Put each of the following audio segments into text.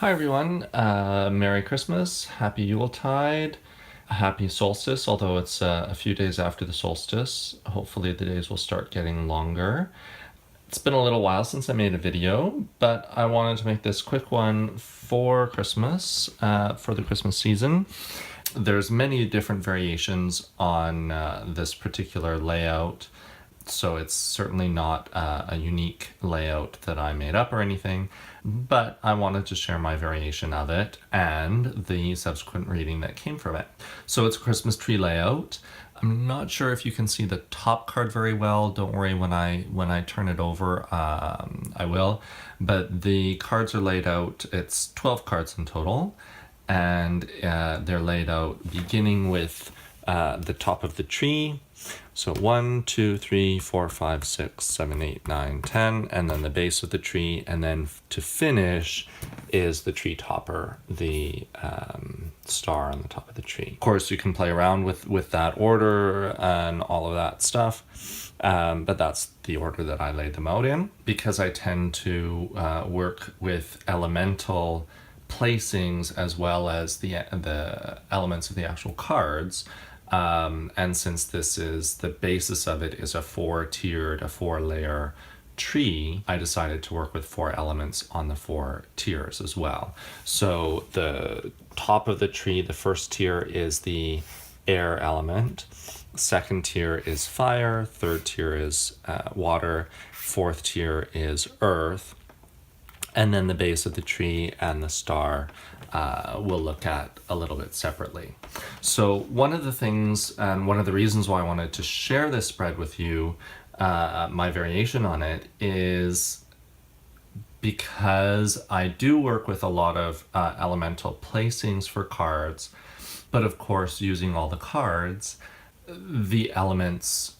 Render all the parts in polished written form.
Hi everyone, Merry Christmas, Happy Yuletide, Happy Solstice, although it's a few days after the solstice. Hopefully the days will start getting longer. It's been a little while since I made a video, but I wanted to make this quick one for Christmas, for the Christmas season. There's many different variations on this particular layout, so it's certainly not a unique layout that I made up or anything, but I wanted to share my variation of it and the subsequent reading that came from it. So it's a Christmas tree layout. I'm not sure if you can see the top card very well. Don't worry, when I turn it over, I will. But the cards are laid out. It's 12 cards in total, and they're laid out beginning with the top of the tree. So 1, 2, 3, 4, 5, 6, 7, 8, 9, 10, and then the base of the tree, and then to finish is the tree topper, the star on the top of the tree. Of course, you can play around with that order and all of that stuff, but that's the order that I laid them out in, because I tend to work with elemental placings as well as the elements of the actual cards. And since this is the basis of it is a 4-layer tree, I decided to work with 4 elements on the 4 tiers as well. So the top of the tree, the first tier is the air element. Second tier is fire. Third tier is water. Fourth tier is earth. And then the base of the tree and the star we'll look at a little bit separately. So one of the things and one of the reasons why I wanted to share this spread with you, my variation on it, is because I do work with a lot of elemental placings for cards, but of course using all the cards, the elements,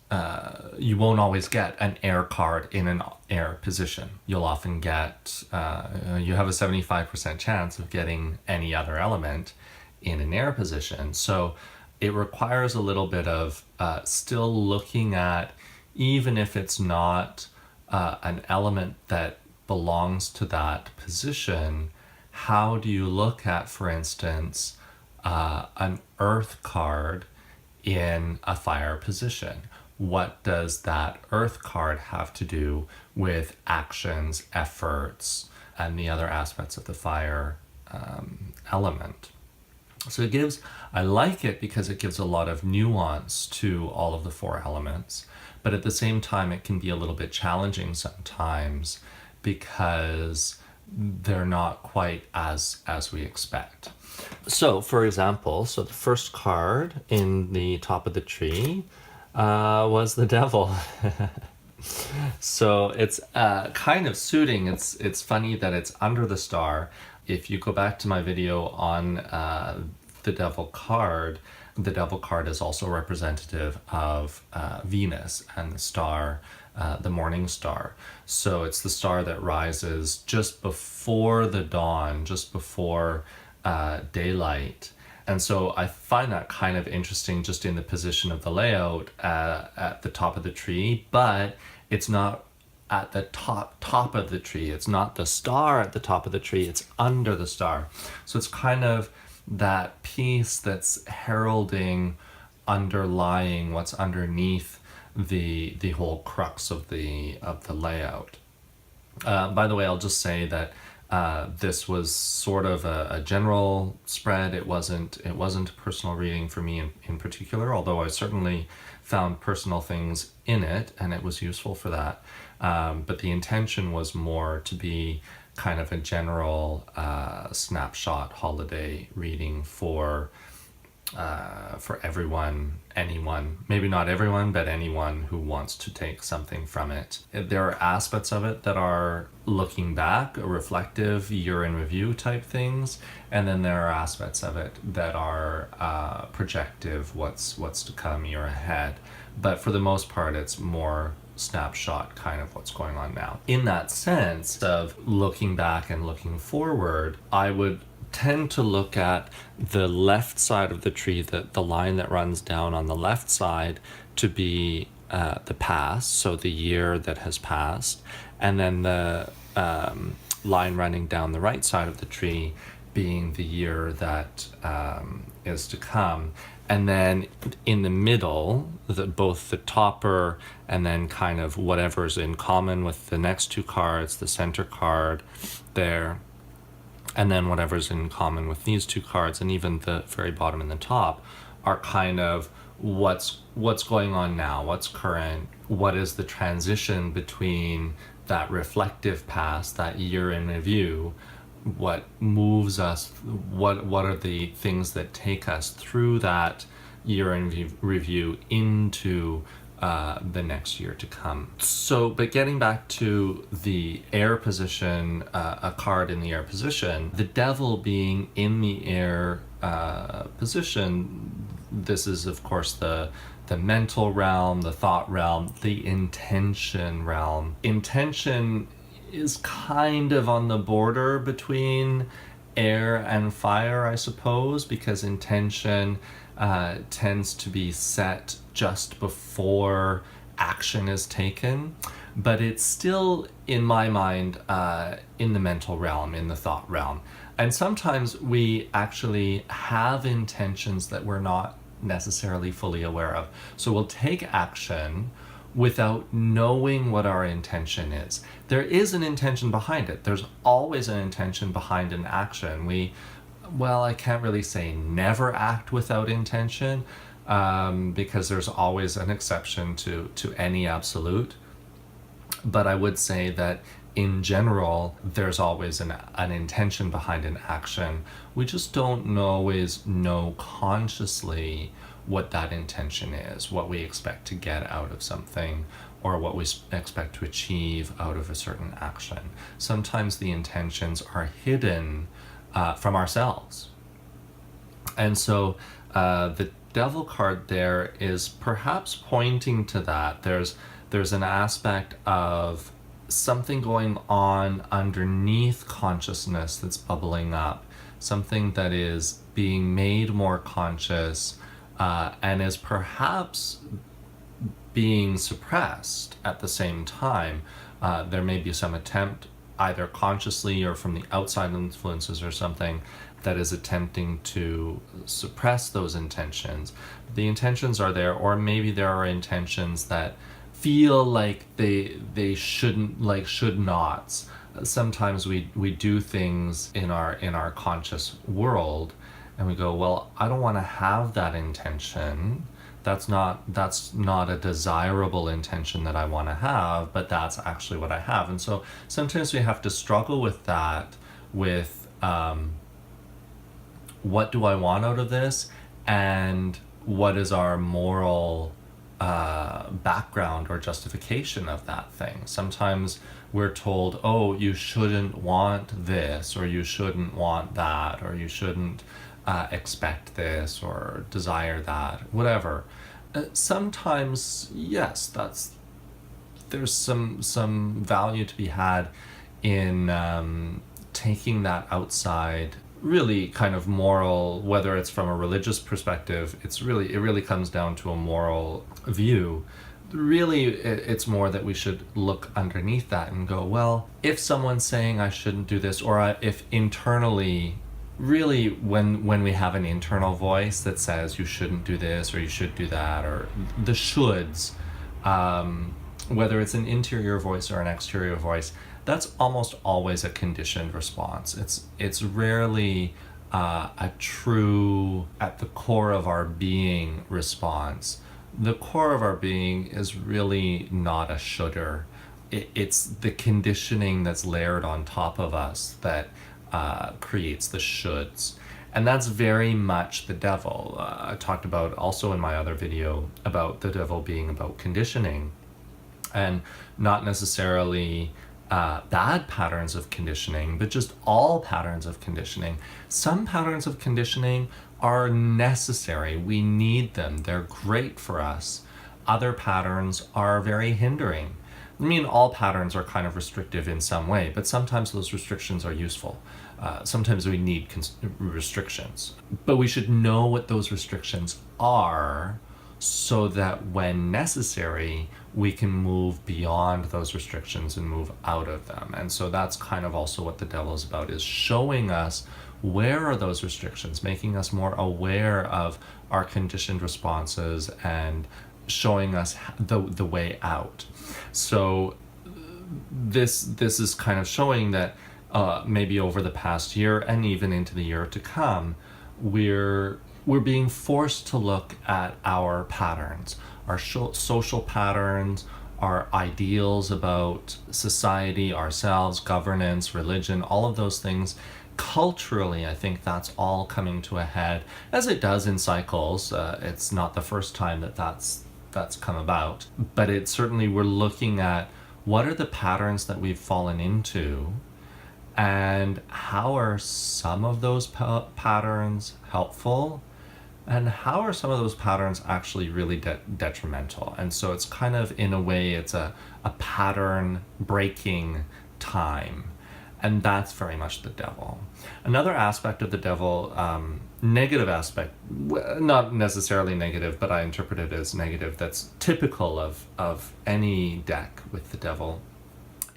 you won't always get an air card in an air position. You'll often get, you have a 75% chance of getting any other element in an air position. So it requires a little bit of still looking at, even if it's not an element that belongs to that position, how do you look at, for instance, an earth card in a fire position? What does that earth card have to do with actions, efforts, and the other aspects of the fire element? So I like it because it gives a lot of nuance to all of the 4 elements, but at the same time it can be a little bit challenging sometimes because they're not quite as we expect. So for example, the first card in the top of the tree was the devil. So it's kind of suiting. It's funny that it's under the star. If you go back to my video on the devil card is also representative of Venus and the star, the morning star. So it's the star that rises just before the dawn, just before daylight. And so I find that kind of interesting just in the position of the layout at the top of the tree, but it's not at the top of the tree. It's not the star at the top of the tree, it's under the star. So it's kind of that piece that's heralding, underlying what's underneath the whole crux of the layout. By the way, I'll just say that this was sort of a general spread. It wasn't a personal reading for me in particular, although I certainly found personal things in it and it was useful for that. But the intention was more to be kind of a general snapshot holiday reading for everyone, anyone, maybe not everyone, but anyone who wants to take something from it. There are aspects of it that are looking back, reflective, year in review type things, and then there are aspects of it that are projective, what's to come, year ahead. But for the most part, it's more snapshot kind of what's going on now. In that sense of looking back and looking forward, I would tend to look at the left side of the tree, the line that runs down on the left side, to be the past, so the year that has passed, and then the line running down the right side of the tree being the year that is to come. And then in the middle, both the topper and then kind of whatever's in common with the next two cards, the center card there, and then whatever's in common with these two cards, and even the very bottom and the top, are kind of what's going on now, what's current, what is the transition between that reflective past, that year in review, what moves us, what are the things that take us through that year in review into the next year to come. So, but getting back to the air position, a card in the air position, the devil being in the air position, this is of course the mental realm, the thought realm, the intention realm. Intention is kind of on the border between air and fire, I suppose, because intention tends to be set just before action is taken, but it's still, in my mind, in the mental realm, in the thought realm. And sometimes we actually have intentions that we're not necessarily fully aware of. So we'll take action without knowing what our intention is. There is an intention behind it. There's always an intention behind an action. I can't really say never act without intention, because there's always an exception to any absolute. But I would say that in general, there's always an intention behind an action. We just don't always know consciously what that intention is, what we expect to get out of something, or what we expect to achieve out of a certain action. Sometimes the intentions are hidden from ourselves. And so the devil card there is perhaps pointing to that. There's an aspect of something going on underneath consciousness that's bubbling up, something that is being made more conscious and is perhaps being suppressed at the same time. There may be some attempt, either consciously or from the outside influences or something, that is attempting to suppress those intentions. The intentions are there, or maybe there are intentions that feel like they shouldn't, like should nots. Sometimes we do things in our conscious world and we go, well, I don't want to have that intention. That's not a desirable intention that I want to have, but that's actually what I have. And so sometimes we have to struggle with that, with what do I want out of this, and what is our moral background or justification of that thing. Sometimes we're told, oh, you shouldn't want this, or you shouldn't want that, or you shouldn't expect this or desire that, whatever. Sometimes, yes, there's some value to be had in taking that outside, really kind of moral, whether it's from a religious perspective, it really comes down to a moral view. Really, it's more that we should look underneath that and go, well, if someone's saying I shouldn't do this, or if internally, really when we have an internal voice that says you shouldn't do this or you should do that, or the shoulds, whether it's an interior voice or an exterior voice, that's almost always a conditioned response. It's rarely a true, at the core of our being response. The core of our being is really not a shoulder. It's the conditioning that's layered on top of us that creates the shoulds. And that's very much the devil. I talked about also in my other video about the devil being about conditioning, and not necessarily bad patterns of conditioning, but just all patterns of conditioning. Some patterns of conditioning are necessary. We need them. They're great for us. Other patterns are very hindering. I mean, all patterns are kind of restrictive in some way, but sometimes those restrictions are useful. Sometimes we need restrictions. But we should know what those restrictions are so that when necessary, we can move beyond those restrictions and move out of them. And so that's kind of also what the devil is about, is showing us where are those restrictions, making us more aware of our conditioned responses and showing us the way out. So this is kind of showing that maybe over the past year and even into the year to come, we're being forced to look at our patterns, our social patterns, our ideals about society, ourselves, governance, religion, all of those things. Culturally, I think that's all coming to a head, as it does in cycles. It's not the first time that's come about, but it certainly, we're looking at what are the patterns that we've fallen into, and how are some of those patterns helpful, and how are some of those patterns actually really detrimental. And so it's kind of, in a way, it's a pattern breaking time. And that's very much the devil. Another aspect of the devil, negative aspect, not necessarily negative, but I interpret it as negative, that's typical of any deck with the devil,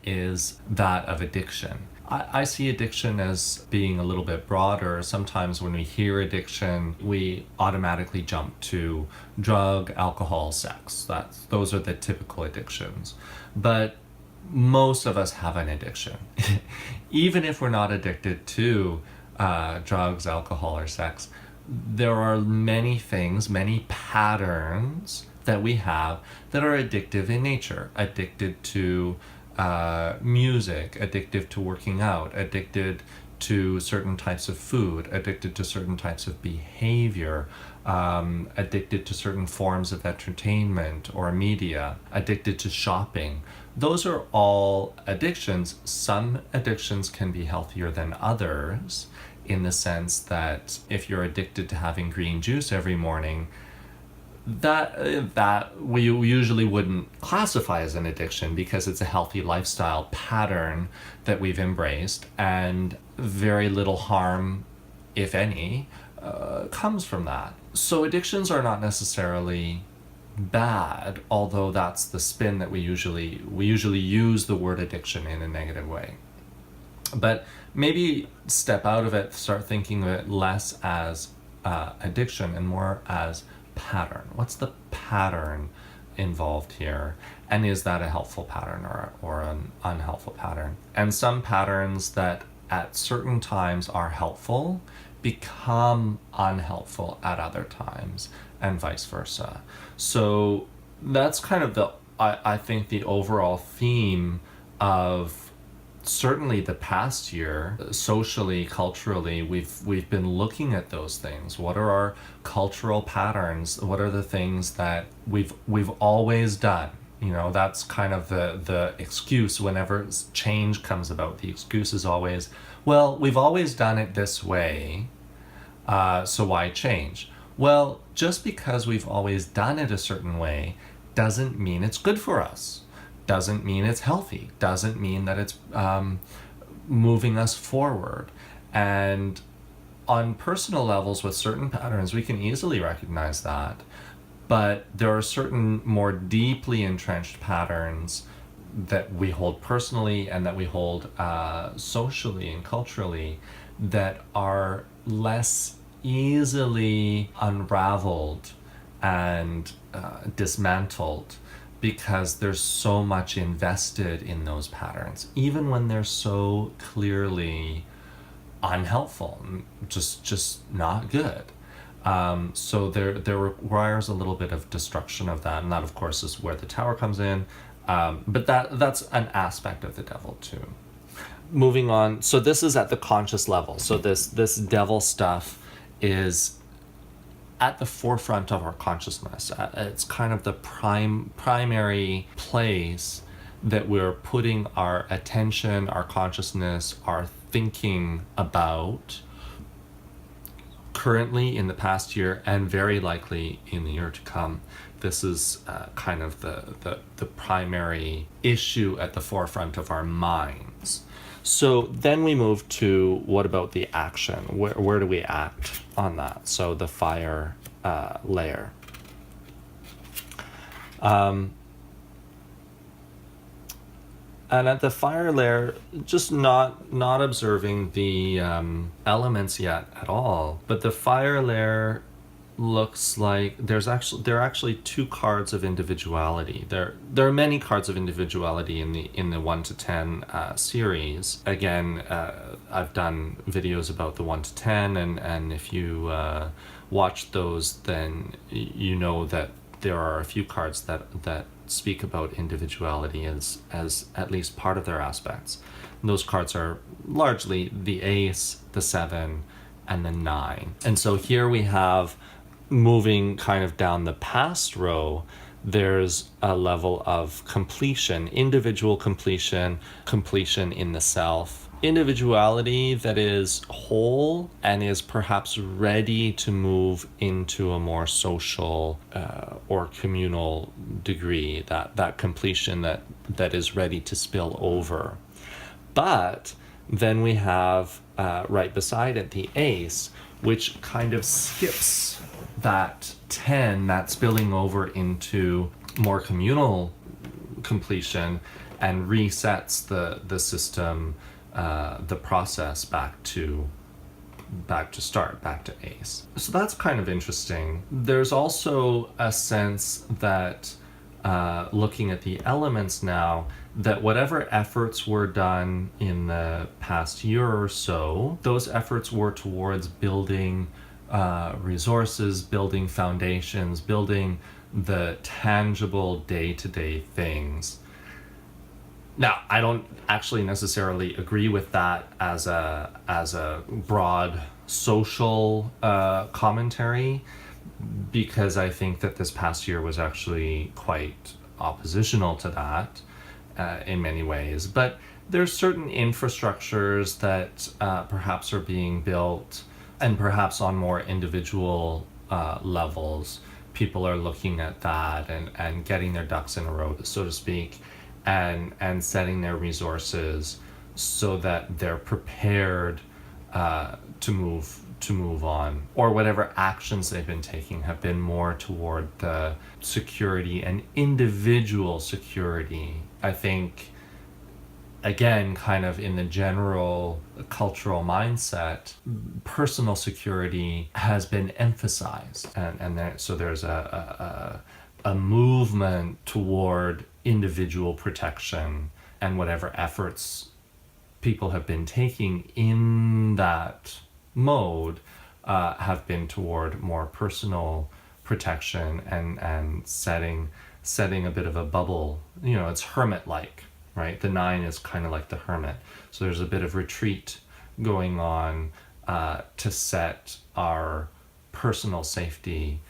is that of addiction. I see addiction as being a little bit broader. Sometimes when we hear addiction, we automatically jump to drug, alcohol, sex. Those are the typical addictions. But most of us have an addiction. Even if we're not addicted to drugs, alcohol, or sex, there are many things, many patterns that we have that are addictive in nature. Addicted to music, addicted to working out, addicted to certain types of food, addicted to certain types of behavior, addicted to certain forms of entertainment or media, addicted to shopping. Those are all addictions. Some addictions can be healthier than others, in the sense that if you're addicted to having green juice every morning, that we usually wouldn't classify as an addiction, because it's a healthy lifestyle pattern that we've embraced, and very little harm, if any, comes from that. So addictions are not necessarily bad, although that's the spin that we usually use the word addiction in a negative way. But maybe step out of it, start thinking of it less as addiction and more as pattern. What's the pattern involved here? And is that a helpful pattern or an unhelpful pattern? And some patterns that at certain times are helpful become unhelpful at other times, and vice versa. So that's kind of I think the overall theme of certainly the past year. Socially, culturally, we've been looking at those things. What are our cultural patterns? What are the things that we've always done? That's kind of the excuse whenever change comes about. The excuse is always, well, we've always done it this way, so why change? Well, just because we've always done it a certain way doesn't mean it's good for us. Doesn't mean it's healthy. Doesn't mean that it's moving us forward. And on personal levels with certain patterns, we can easily recognize that. But there are certain more deeply entrenched patterns that we hold personally and that we hold socially and culturally that are less easily unraveled and dismantled, because there's so much invested in those patterns, even when they're so clearly unhelpful, just not good. So there requires a little bit of destruction of that, and that of course is where the tower comes in. But that's an aspect of the devil too. Moving on, so this is at the conscious level. So this devil stuff is at the forefront of our consciousness. It's kind of the primary place that we're putting our attention, our consciousness, our thinking about currently, in the past year, and very likely in the year to come. This is kind of the primary issue at the forefront of our minds. So then we move to, what about the action? Where do we act on that? So the fire layer. And at the fire layer, just not observing the elements yet at all. But the fire layer looks like there are actually two cards of individuality. There are many cards of individuality in the 1 to 10 series. Again, I've done videos about the 1 to 10, and if you watch those, then you know that there are a few cards that speak about individuality as at least part of their aspects. And those cards are largely the ace, the 7, and the 9. And so here we have, moving kind of down the past row, there's a level of completion, individual completion, completion in the self, individuality that is whole and is perhaps ready to move into a more social or communal degree, that completion that is ready to spill over. But then we have right beside it the ace, which kind of skips that 10, that spilling over into more communal completion, and resets the system, the process back to start, back to ace. So that's kind of interesting. There's also a sense that looking at the elements now, that whatever efforts were done in the past year or so, those efforts were towards building resources, building foundations, building the tangible day-to-day things. Now, I don't actually necessarily agree with that as a broad social commentary, because I think that this past year was actually quite oppositional to that in many ways. But there's certain infrastructures that perhaps are being built, and perhaps on more individual levels, people are looking at that and getting their ducks in a row, so to speak, and setting their resources so that they're prepared to move on, or whatever actions they've been taking have been more toward the security and individual security. I think, again, kind of in the general cultural mindset, personal security has been emphasized, so there's a movement toward individual protection, and whatever efforts people have been taking in that mode have been toward more personal protection and setting a bit of a bubble. It's hermit-like, right? The 9 is kind of like the hermit. So there's a bit of retreat going on to set our personal safety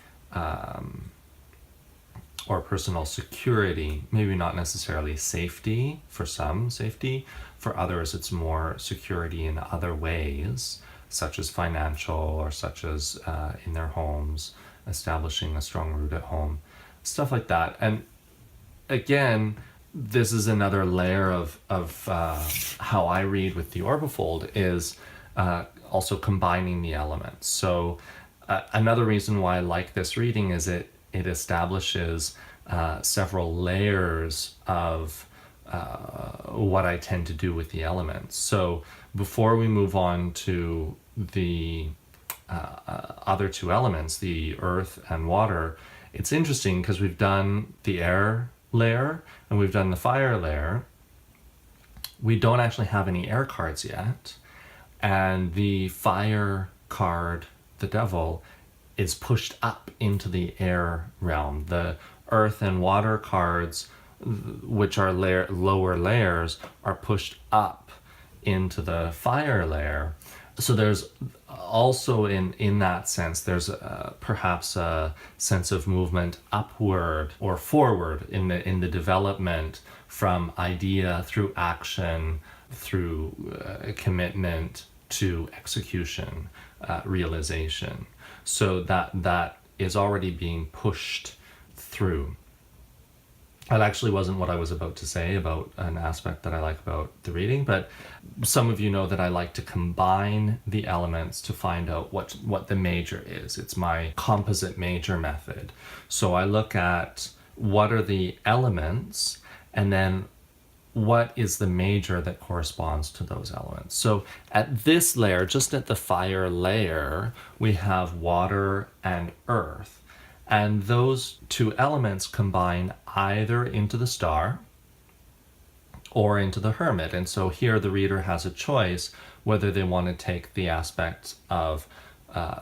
or personal security. Maybe not necessarily safety, for some safety. For others, it's more security in other ways, such as financial, or such as in their homes, establishing a strong root at home, stuff like that. And again, this is another layer of how I read with the Orbifold, is also combining the elements. So another reason why I like this reading is it establishes several layers of what I tend to do with the elements. So before we move on to the other two elements, the earth and water, it's interesting because we've done the air layer and we've done the fire layer. We don't actually have any air cards yet, and the fire card, the devil, is pushed up into the air realm. The earth and water cards, which are lower layers, are pushed up into the fire layer. So there's also in that sense, there's perhaps a sense of movement upward or forward in the development, from idea through action, through commitment to execution, realization. So that is already being pushed through. That actually wasn't what I was about to say about an aspect that I like about the reading, but some of you know that I like to combine the elements to find out what the major is. It's my composite major method. So I look at what are the elements, and then what is the major that corresponds to those elements. So at this layer, just at the fire layer, we have water and earth. And those two elements combine either into the star or into the hermit. And so here the reader has a choice whether they want to take the aspects of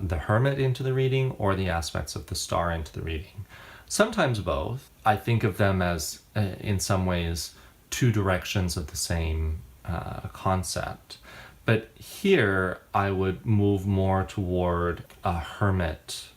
the hermit into the reading or the aspects of the star into the reading. Sometimes both. I think of them as, in some ways, two directions of the same concept. But here I would move more toward a hermit.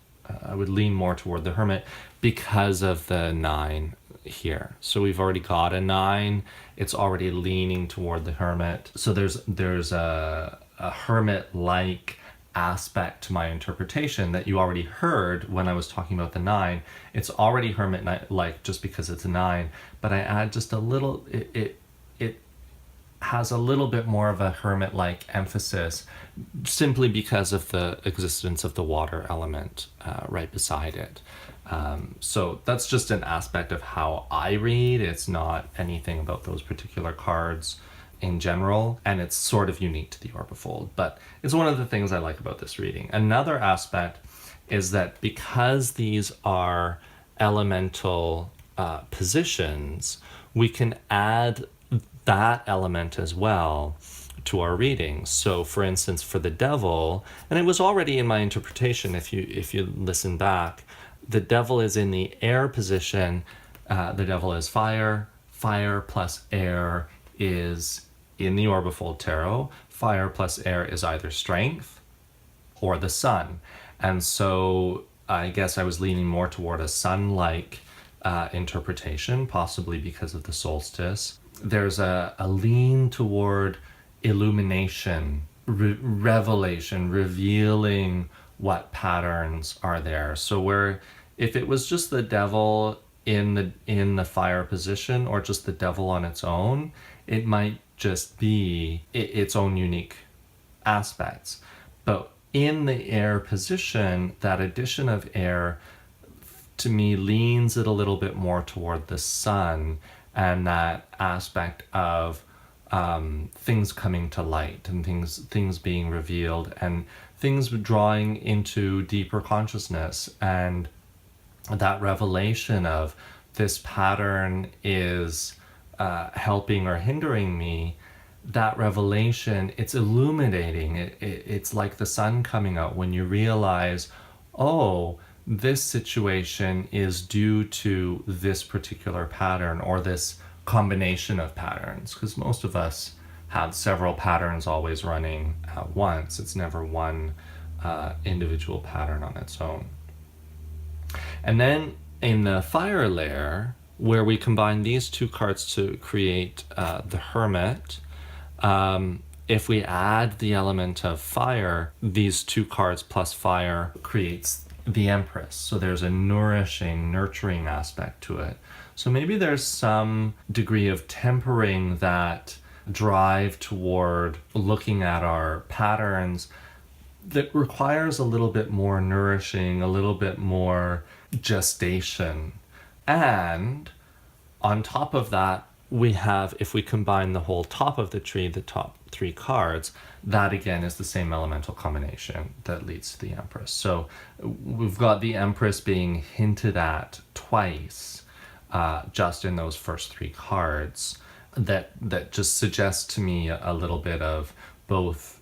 I would lean more toward the hermit because of the 9 here. So we've already got a 9. It's already leaning toward the hermit. So there's a hermit-like aspect to my interpretation that you already heard when I was talking about the 9. It's already hermit-like just because it's a 9, but I add just a little, it has a little bit more of a hermit-like emphasis simply because of the existence of the water element right beside it. So that's just an aspect of how I read. It's not anything about those particular cards in general, and it's sort of unique to the Orbifold, but it's one of the things I like about this reading. Another aspect is that because these are elemental positions, we can add that element as well to our reading. So for instance, for the devil, and it was already in my interpretation, if you listen back, the devil is in the air position. The devil is fire. Fire plus air is, in the Orbifold Tarot, fire plus air is either strength or the sun. And so I guess I was leaning more toward a sun-like interpretation, possibly because of the solstice. There's a lean toward illumination, revelation, revealing what patterns are there. So where if it was just the devil in the fire position or just the devil on its own, it might just be its own unique aspects. But in the air position, that addition of air to me leans it a little bit more toward the sun and that aspect of things coming to light and things being revealed and things drawing into deeper consciousness. And that revelation of this pattern is helping or hindering me, that revelation, it's illuminating. It's like the sun coming out when you realize, oh, this situation is due to this particular pattern or this combination of patterns, because most of us have several patterns always running at once. It's never one individual pattern on its own. And then in the fire layer, where we combine these two cards to create the Hermit, if we add the element of fire, these two cards plus fire creates the Empress. So there's a nourishing, nurturing aspect to it. So maybe there's some degree of tempering that drive toward looking at our patterns that requires a little bit more nourishing, a little bit more gestation. And on top of that, we have, if we combine the whole top of the tree, the top three cards, that again is the same elemental combination that leads to the Empress. So we've got the Empress being hinted at twice just in those first three cards that just suggests to me a little bit of both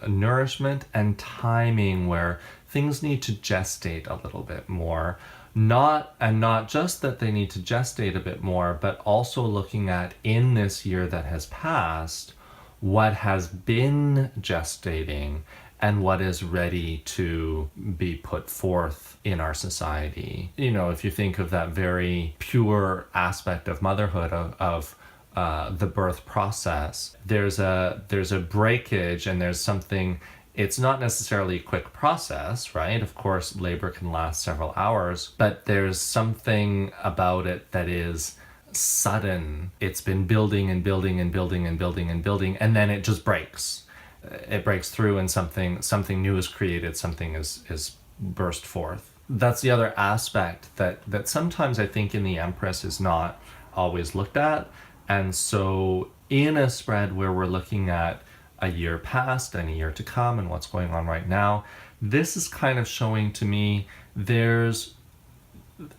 nourishment and timing, where things need to gestate a little bit more. Not just that they need to gestate a bit more, but also looking at, in this year that has passed, what has been gestating and what is ready to be put forth in our society. You know, if you think of that very pure aspect of motherhood, of the birth process, there's a breakage and there's something. It's not necessarily a quick process, right? Of course, labor can last several hours, but there's something about it that is sudden. It's been building and building and building and building and building, and then it just breaks. It breaks through and something new is created, something is burst forth. That's the other aspect that sometimes I think in the Empress is not always looked at, And so in a spread where we're looking at a year past and a year to come and what's going on right now, this is kind of showing to me there's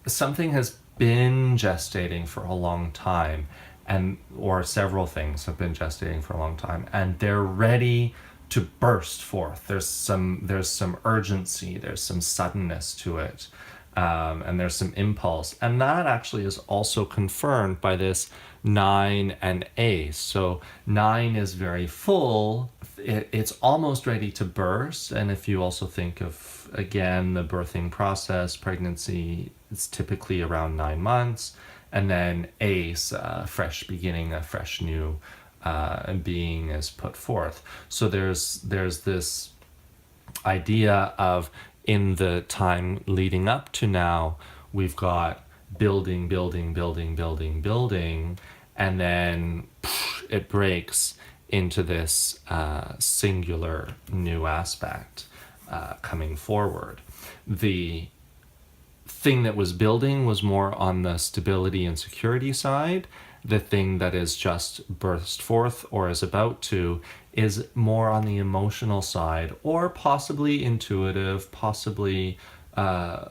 something has been gestating for a long time, and or several things have been gestating for a long time, and they're ready to burst forth. There's some urgency, there's some suddenness to it, and there's some impulse, and that actually is also confirmed by this 9 and ace. So 9 is very full, it's almost ready to burst. And if you also think of, again, the birthing process, pregnancy, it's typically around 9 months. And then ace, fresh beginning, a fresh new being is put forth. So there's this idea of, in the time leading up to now, we've got building, building, building, building, building, and then it breaks into this singular new aspect coming forward. The thing that was building was more on the stability and security side. The thing that is just burst forth or is about to is more on the emotional side, or possibly intuitive, possibly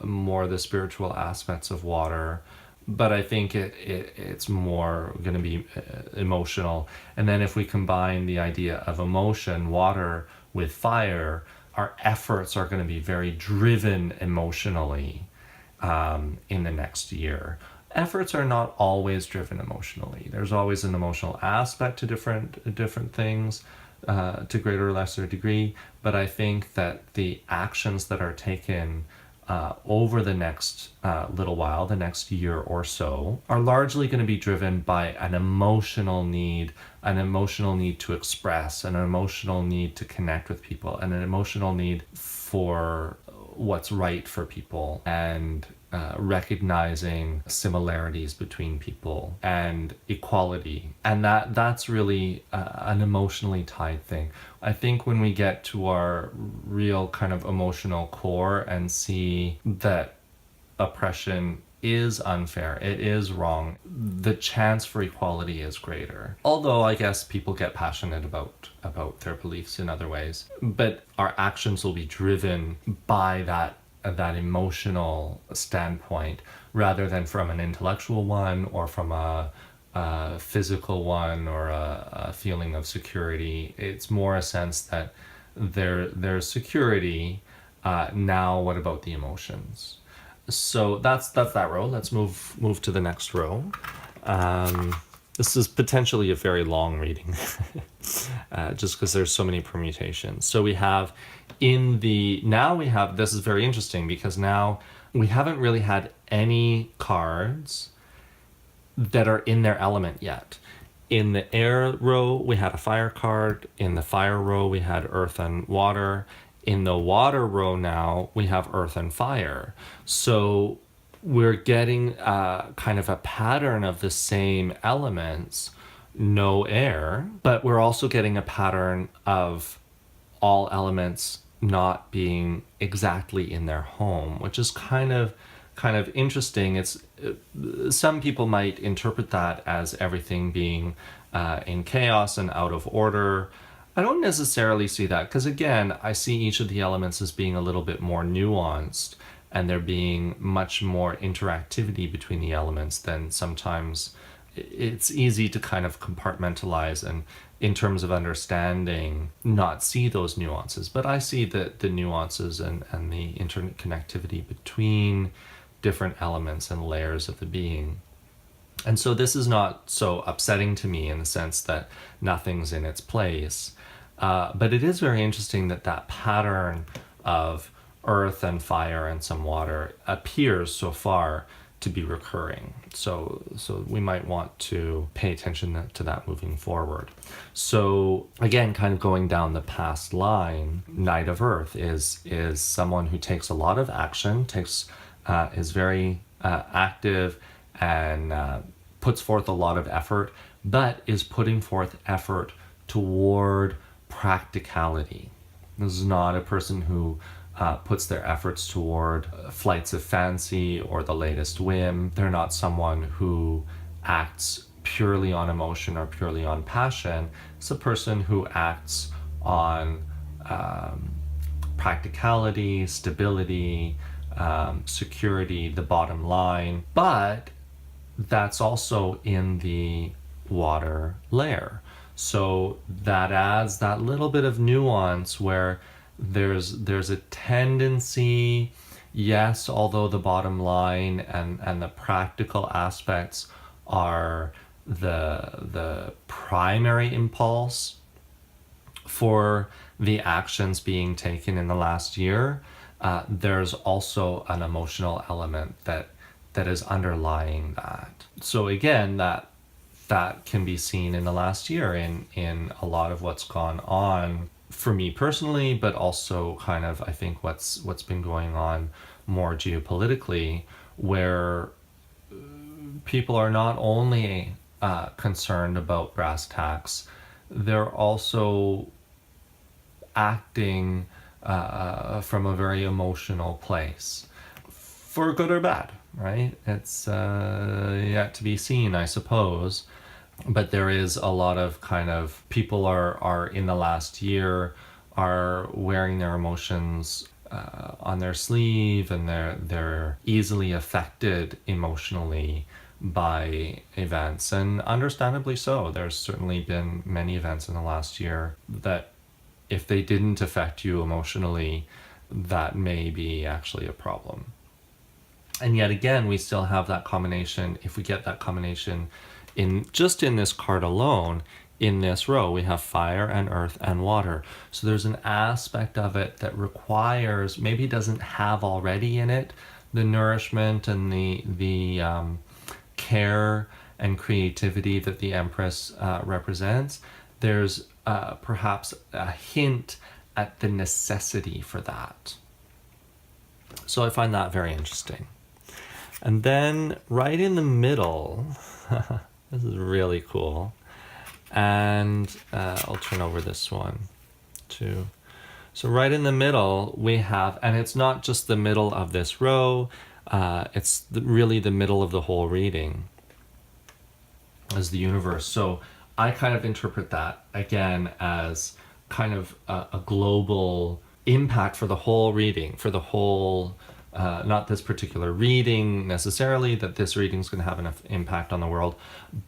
more the spiritual aspects of water. But I think it's more going to be emotional. And then if we combine the idea of emotion, water, with fire, our efforts are going to be very driven emotionally in the next year. Efforts are not always driven emotionally. There's always an emotional aspect to different things, to greater or lesser degree. But I think that the actions that are taken over the next little while, the next year or so, are largely going to be driven by an emotional need to express, an emotional need to connect with people, and an emotional need for what's right for people, and recognizing similarities between people and equality. And that's really an emotionally tied thing. I think when we get to our real kind of emotional core and see that oppression is unfair, it is wrong, the chance for equality is greater. Although I guess people get passionate about their beliefs in other ways, but our actions will be driven by that emotional standpoint, rather than from an intellectual one, or from a physical one, or a feeling of security. It's more a sense that there's security. Now what about the emotions? So that's that row. Let's move to the next row. This is potentially a very long reading, just because there's so many permutations. So we have this is very interesting, because now we haven't really had any cards that are in their element yet. In the air row, we had a fire card. In the fire row, we had earth and water. In the water row now, we have earth and fire. So we're getting kind of a pattern of the same elements, no air, but we're also getting a pattern of all elements not being exactly in their home, which is kind of interesting. It's some people might interpret that as everything being in chaos and out of order. I don't necessarily see that, because again, I see each of the elements as being a little bit more nuanced, and there being much more interactivity between the elements than sometimes it's easy to kind of compartmentalize, and in terms of understanding, not see those nuances. But I see the nuances and the interconnectivity between different elements and layers of the being. And so this is not so upsetting to me in the sense that nothing's in its place. But it is very interesting that pattern of earth and fire and some water appears so far to be recurring. So we might want to pay attention to that moving forward. So again, kind of going down the past line, Knight of Earth is someone who takes a lot of action, is very active, and puts forth a lot of effort, but is putting forth effort toward practicality. This is not a person who puts their efforts toward flights of fancy or the latest whim. They're not someone who acts purely on emotion or purely on passion. It's a person who acts on practicality, stability, security, the bottom line. But that's also in the water layer. So that adds that little bit of nuance where there's a tendency, yes, although the bottom line and the practical aspects are the primary impulse for the actions being taken in the last year, there's also an emotional element that is underlying that. So again, that can be seen in the last year in a lot of what's gone on for me personally, but also kind of I think what's been going on more geopolitically, where people are not only concerned about brass tacks, they're also acting from a very emotional place, for good or bad, right? It's yet to be seen, I suppose. But there is a lot of kind of people are in the last year are wearing their emotions on their sleeve, and they're easily affected emotionally by events, and understandably so. There's certainly been many events in the last year that if they didn't affect you emotionally, that may be actually a problem. And yet again, we still have that combination. If we get that combination in this card alone, in this row, we have fire and earth and water. So there's an aspect of it that requires, maybe doesn't have already in it, the nourishment and the care and creativity that the Empress represents. There's perhaps a hint at the necessity for that. So I find that very interesting. And then right in the middle, this is really cool. And I'll turn over this one too. So right in the middle we have, and it's not just the middle of this row, it's really the middle of the whole reading as the universe. So I kind of interpret that again as kind of a global impact for the whole reading, for the whole, not this particular reading necessarily, that this reading is going to have enough impact on the world,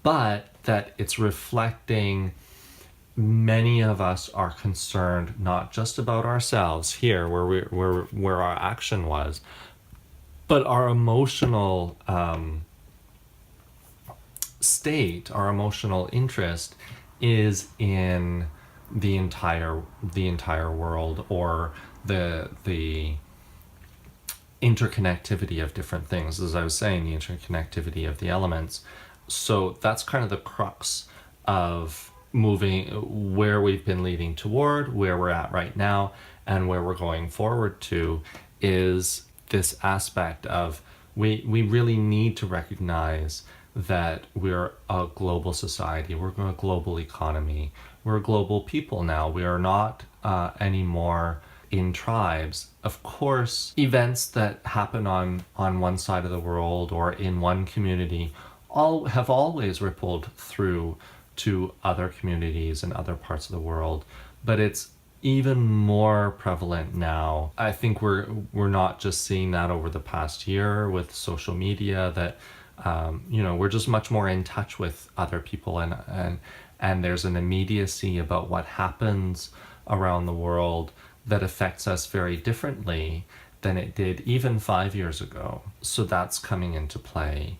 but that it's reflecting many of us are concerned not just about ourselves here, where our action was, but our emotional state, our emotional interest is in the entire world, or the interconnectivity of different things, as I was saying, the interconnectivity of the elements. So that's kind of the crux of moving, where we've been leading toward, where we're at right now, and where we're going forward to, is this aspect of we really need to recognize that we're a global society, we're a global economy, we're a global people now. We are not anymore in tribes. Of course, events that happen on one side of the world or in one community have always rippled through to other communities and other parts of the world, but it's even more prevalent now. I think we're not just seeing that over the past year with social media, that we're just much more in touch with other people, and there's an immediacy about what happens around the world that affects us very differently than it did even 5 years ago. So that's coming into play.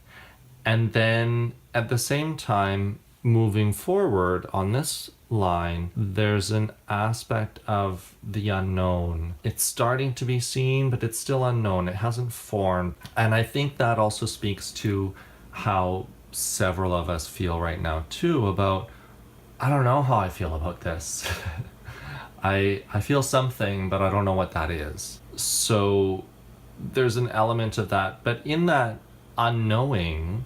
And then at the same time, moving forward on this line, there's an aspect of the unknown. It's starting to be seen, but it's still unknown. It hasn't formed. And I think that also speaks to how several of us feel right now too, about, I don't know how I feel about this. I feel something, but I don't know what that is. So there's an element of that. But in that unknowing,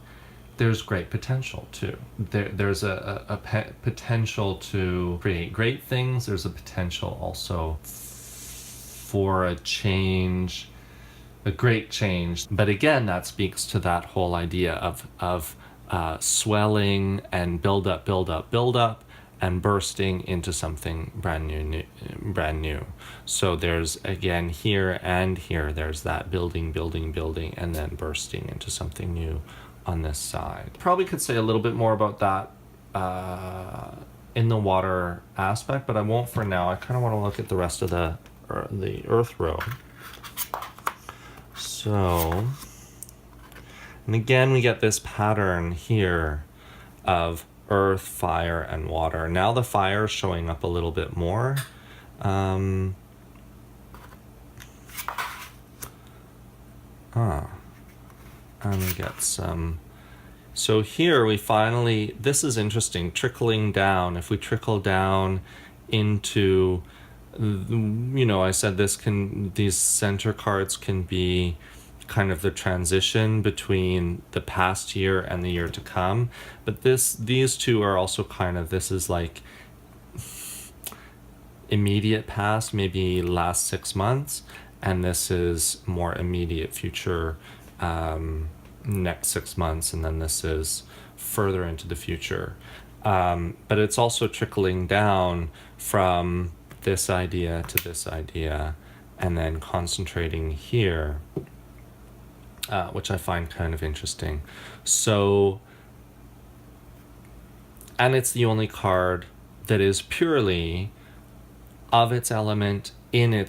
there's great potential too. There's a potential to create great things. There's a potential also for a change, a great change. But again, that speaks to that whole idea of swelling and build up, build up, build up, and bursting into something brand new. So there's, again, here and here, there's that building, building, building, and then bursting into something new on this side. Probably could say a little bit more about that in the water aspect, but I won't for now. I kind of want to look at the rest of the earth row. So, and again, we get this pattern here of earth, fire, and water. Now the fire is showing up a little bit more. And we get some. So here we finally, this is interesting, trickling down. If we trickle down into, I said these center cards can be kind of the transition between the past year and the year to come. But these two are also kind of, this is like immediate past, maybe last 6 months, and this is more immediate future, next 6 months, and then this is further into the future. But it's also trickling down from this idea to this idea, and then concentrating here, which I find kind of interesting. So, and it's the only card that is purely of its element, in the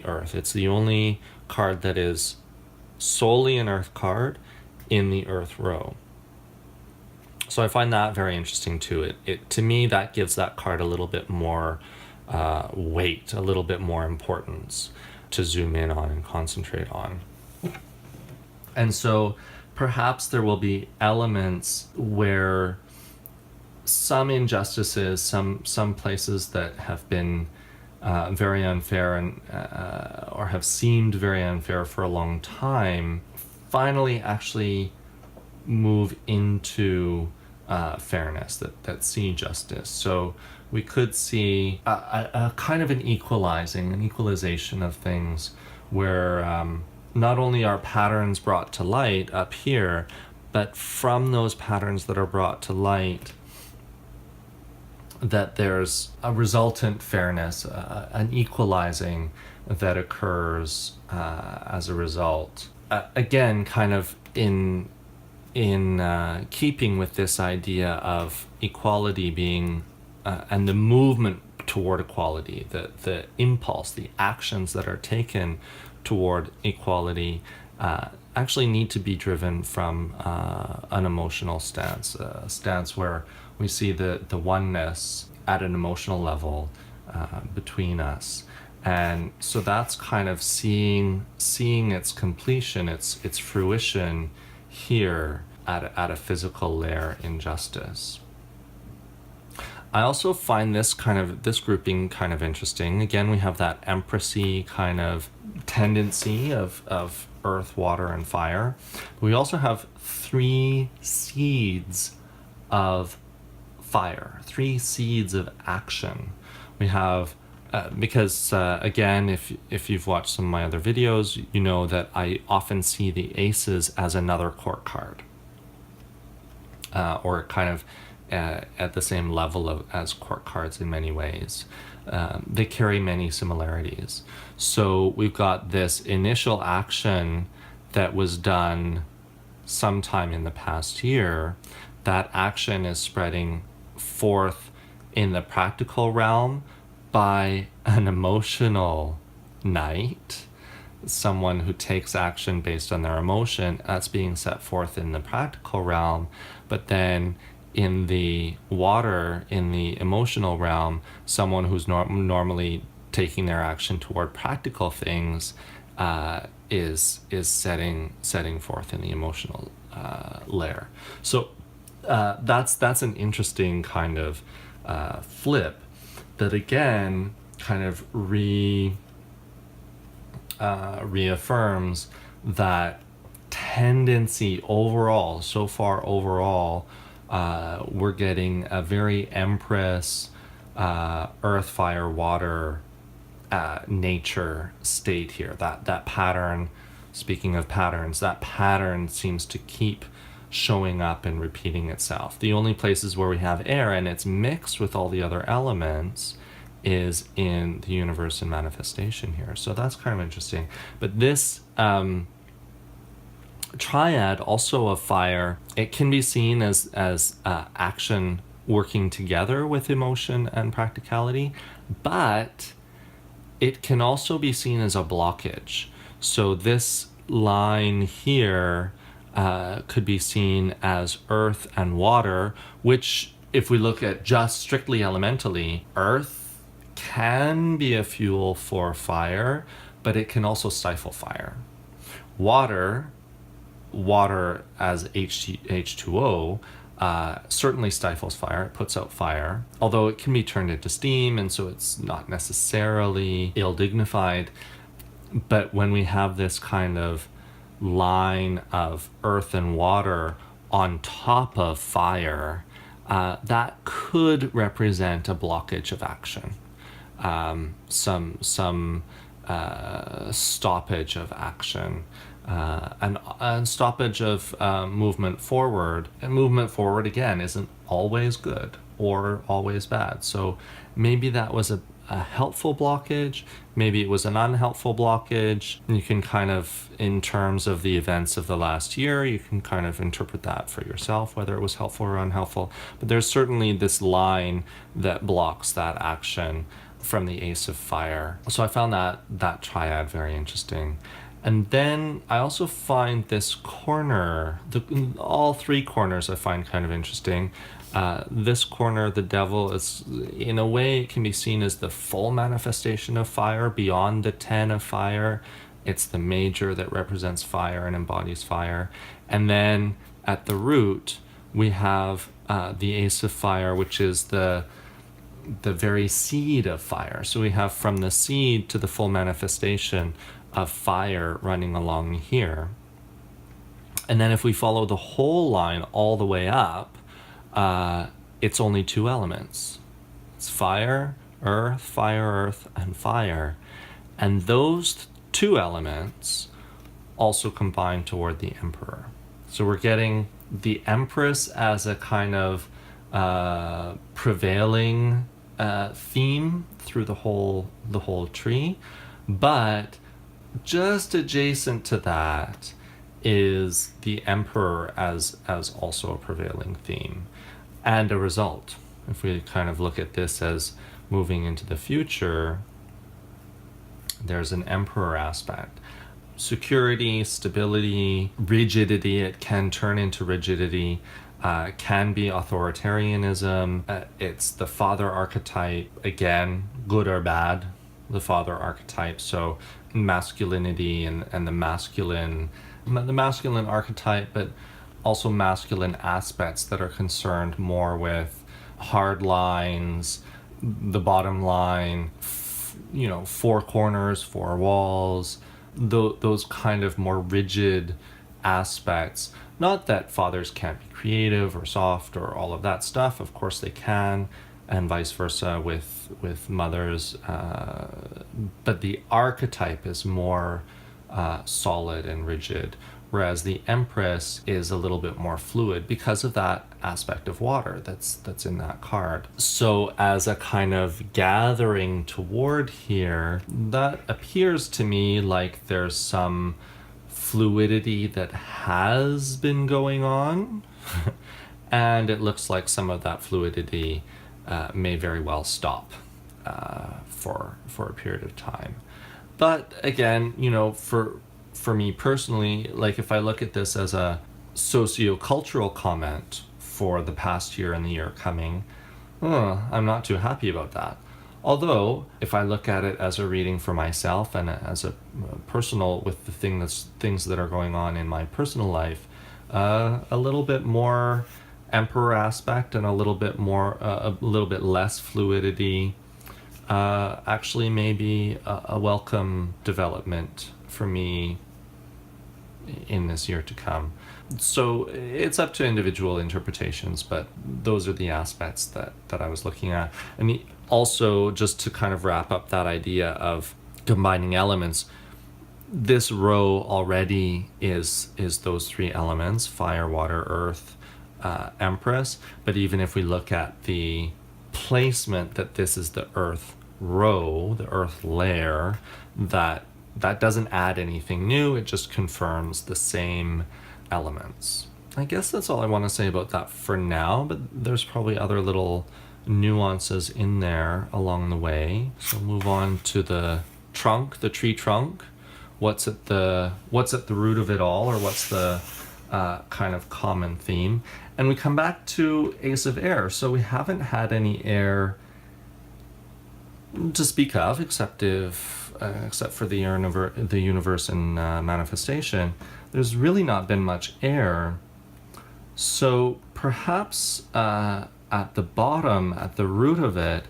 earth. It's the only card that is solely an earth card in the earth row. So I find that very interesting too. It to me, that gives that card a little bit more weight, a little bit more importance to zoom in on and concentrate on. And so perhaps there will be elements where some injustices, some places that have been very unfair and or have seemed very unfair for a long time, finally actually move into fairness, that see justice. So we could see a kind of an equalization of things where not only are patterns brought to light up here, but from those patterns that are brought to light, that there's a resultant fairness, an equalizing that occurs as a result. Again, kind of in keeping with this idea of equality being, and the movement toward equality, the impulse, the actions that are taken toward equality actually need to be driven from an emotional stance, a stance where we see the oneness at an emotional level between us. And so that's kind of seeing its completion, its fruition here at a physical layer in justice. I also find this grouping kind of interesting. Again, we have that empressy kind of tendency of earth, water, and fire. We also have 3 seeds of fire, 3 seeds of action. We have, because again, if you've watched some of my other videos, you know that I often see the aces as another court card, or kind of at the same level as court cards in many ways. They carry many similarities. So we've got this initial action that was done sometime in the past year. That action is spreading forth in the practical realm by an emotional knight, someone who takes action based on their emotion. That's being set forth in the practical realm, but then in the water, in the emotional realm, someone who's normally taking their action toward practical things is setting forth in the emotional layer. So that's an interesting kind of flip that again kind of reaffirms that tendency overall. So far overall, we're getting a very empress, earth, fire, water, nature state here. That pattern, speaking of patterns, that pattern seems to keep showing up and repeating itself. The only places where we have air and it's mixed with all the other elements is in the universe and manifestation here. So that's kind of interesting. But this triad also of fire, it can be seen as action working together with emotion and practicality, but it can also be seen as a blockage. So this line here could be seen as earth and water, which, if we look at just strictly elementally, earth can be a fuel for fire, but it can also stifle fire. Water as H2O certainly stifles fire. It puts out fire, although it can be turned into steam, and so it's not necessarily ill-dignified. But when we have this kind of line of earth and water on top of fire, that could represent a blockage of action, some stoppage of action, and stoppage of movement forward. And movement forward, again, isn't always good or always bad. So maybe that was a helpful blockage, maybe it was an unhelpful blockage. You can kind of, in terms of the events of the last year, you can kind of interpret that for yourself, whether it was helpful or unhelpful. But there's certainly this line that blocks that action from the Ace of Fire. So I found that triad very interesting. And then I also find this corner, all three corners I find kind of interesting. This corner, the devil, is, in a way, it can be seen as the full manifestation of fire beyond the 10 of fire. It's the major that represents fire and embodies fire. And then at the root, we have the Ace of Fire, which is the very seed of fire. So we have from the seed to the full manifestation of fire running along here. And then if we follow the whole line all the way up, it's only two elements. It's fire, earth, and fire. And those two elements also combine toward the emperor. So we're getting the empress as a kind of prevailing theme through the whole tree, but just adjacent to that is the emperor as also a prevailing theme and a result. If we kind of look at this as moving into the future, there's an emperor aspect. Security, stability, rigidity, it can turn into rigidity, can be authoritarianism. It's the father archetype, again, good or bad, the father archetype. So masculinity and the masculine archetype, but also masculine aspects that are concerned more with hard lines, the bottom line, four corners, four walls, those kind of more rigid aspects. Not that fathers can't be creative or soft or all of that stuff, of course they can, and vice versa with mothers, but the archetype is more solid and rigid, whereas the Empress is a little bit more fluid because of that aspect of water that's in that card. So as a kind of gathering toward here, that appears to me like there's some fluidity that has been going on, and it looks like some of that fluidity may very well stop for a period of time. But again, for me personally, like if I look at this as a socio-cultural comment for the past year and the year coming, I'm not too happy about that. Although, if I look at it as a reading for myself and as a personal, with the things that are going on in my personal life, a little bit more emperor aspect and a little bit less fluidity, actually maybe a welcome development for me in this year to come. So it's up to individual interpretations, but those are the aspects that I was looking at. And also, just to kind of wrap up that idea of combining elements, this row already is those three elements: fire, water, earth, empress. But even if we look at the placement that this is the earth row, the earth layer, that doesn't add anything new. It just confirms the same elements. I guess that's all I want to say about that for now, but there's probably other little nuances in there along the way. So we'll move on to the trunk, the tree trunk. What's at the root of it all, or what's the kind of common theme? And we come back to Ace of Air. So we haven't had any air to speak of, except for the universe and manifestation. There's really not been much air. So perhaps at the bottom, at the root of it,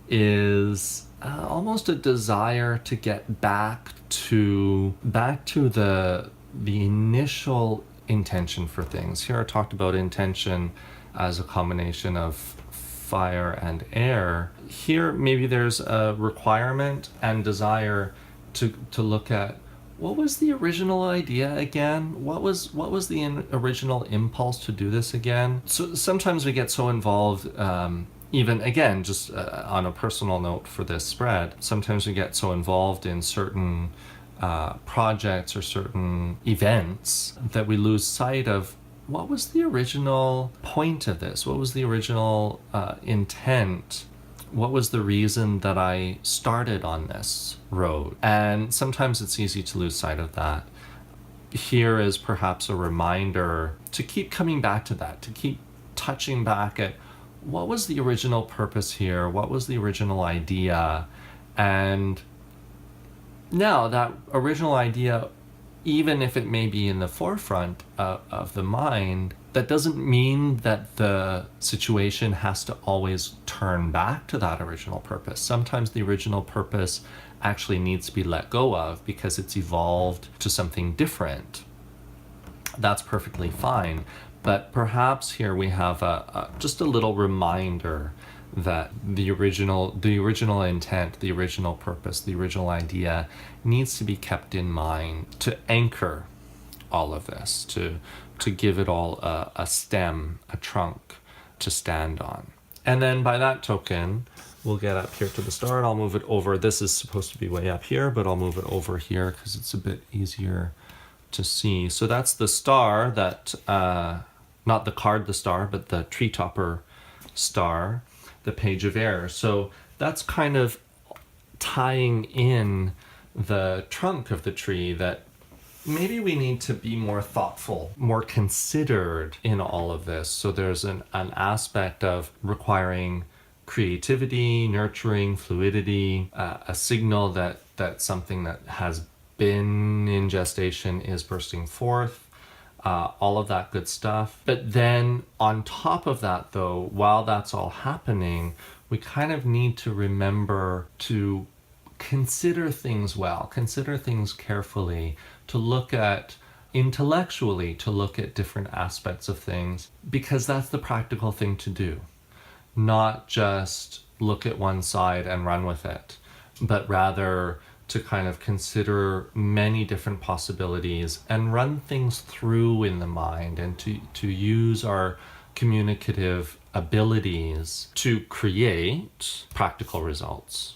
is almost a desire to get back to the initial intention for things. Here I talked about intention as a combination of fire and air. Here maybe there's a requirement and desire to look at what was the original idea again? What was the original impulse to do this again? So sometimes we get so involved, even again, just on a personal note for this spread, sometimes we get so involved in certain projects or certain events that we lose sight of what was the original point of this? What was the original intent? What was the reason that I started on this road? And sometimes it's easy to lose sight of that. Here is perhaps a reminder to keep coming back to that, to keep touching back at what was the original purpose here? What was the original idea? And now that original idea, even if it may be in the forefront of the mind, that doesn't mean that the situation has to always turn back to that original purpose. Sometimes the original purpose actually needs to be let go of because it's evolved to something different. That's perfectly fine. But perhaps here we have just a little reminder that the original intent, the original purpose, the original idea needs to be kept in mind to anchor all of this, to give it all a stem, a trunk to stand on. And then by that token, we'll get up here to the star and I'll move it over. This is supposed to be way up here, but I'll move it over here because it's a bit easier to see. So that's the star that, not the card, the star, but the tree topper star, the page of air. So that's kind of tying in the trunk of the tree, that maybe we need to be more thoughtful, more considered in all of this. So there's an aspect of requiring creativity, nurturing, fluidity, a signal that something that has been in gestation is bursting forth. All of that good stuff. But then on top of that, though, while that's all happening, we kind of need to remember to consider things well, consider things carefully, to look at intellectually, to look at different aspects of things, because that's the practical thing to do. Not just look at one side and run with it, but rather to kind of consider many different possibilities and run things through in the mind, and to use our communicative abilities to create practical results.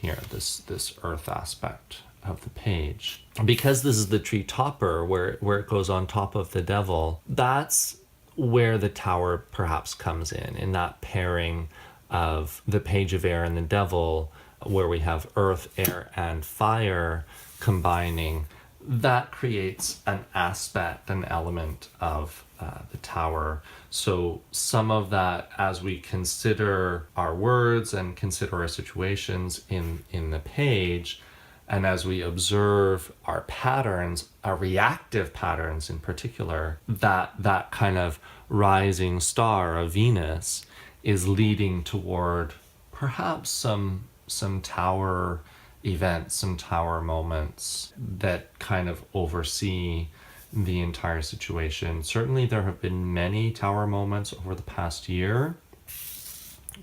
Here, this earth aspect of the page. Because this is the tree topper where it goes on top of the devil, that's where the tower perhaps comes in that pairing of the page of air and the devil, where we have earth, air, and fire combining. That creates an aspect, an element of the tower. So some of that, as we consider our words and consider our situations in the page, and as we observe our patterns, our reactive patterns in particular, that kind of rising star of Venus is leading toward perhaps some tower events, some tower moments that kind of oversee the entire situation. Certainly there have been many tower moments over the past year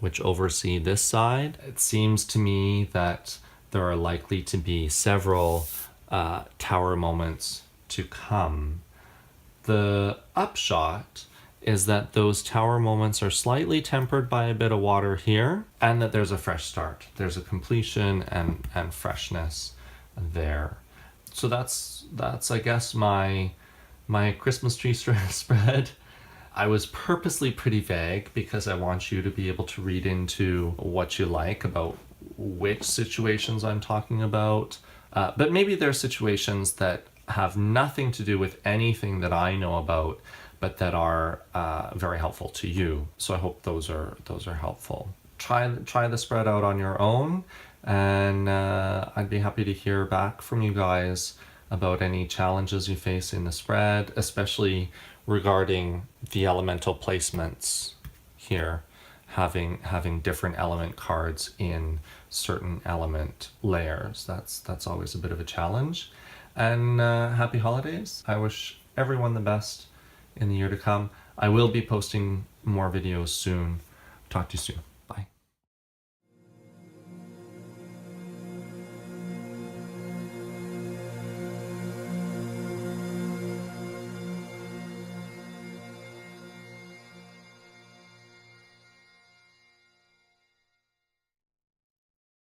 which oversee this side. It seems to me that there are likely to be several tower moments to come. The upshot is that those tower moments are slightly tempered by a bit of water here, and that there's a fresh start. There's a completion and freshness there. So that's I guess my Christmas tree spread. I was purposely pretty vague because I want you to be able to read into what you like about which situations I'm talking about. But maybe there are situations that have nothing to do with anything that I know about, but that are very helpful to you. So I hope those are helpful. Try the spread out on your own, and I'd be happy to hear back from you guys about any challenges you face in the spread, especially regarding the elemental placements here, having different element cards in certain element layers. That's always a bit of a challenge. And happy holidays. I wish everyone the best in the year to come. I will be posting more videos soon. Talk to you soon.